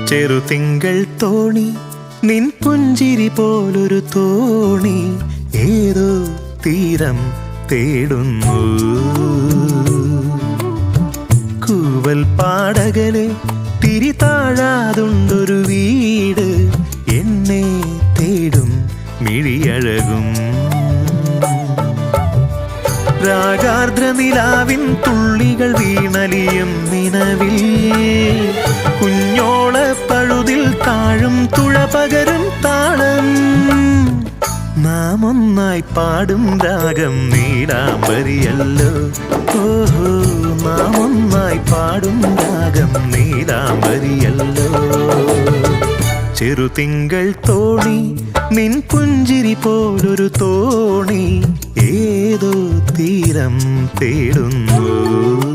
ചെറുതിങ്കൾ തോണി നിൻ പുഞ്ചിരി പോലൊരു തോണി ഏതോ തീരം തേടുന്നു. കൂവൽ പാടകലെ തിരി താഴാതുണ്ടൊരു വീട് എന്നെ തേടും മിഴിയഴകും. രാഗാർദ്ര നിലാവിൻ തുള്ളികൾ വീണലിയും നിലവിൽ കുഞ്ഞോള പഴുതിൽ താഴും തുഴ പകരും താളം. നാം ഒന്നായി പാടും രാഗം നീലാംബരിയല്ലോ. ഓഹോ, നാം ഒന്നായി പാടും രാഗം നീലാംബരിയല്ലോ. ചെറുതിങ്കൾ തോണി നിൻ പുഞ്ചിരി പോലൊരു തോണി ഏതോ തീരം തേടുന്നു.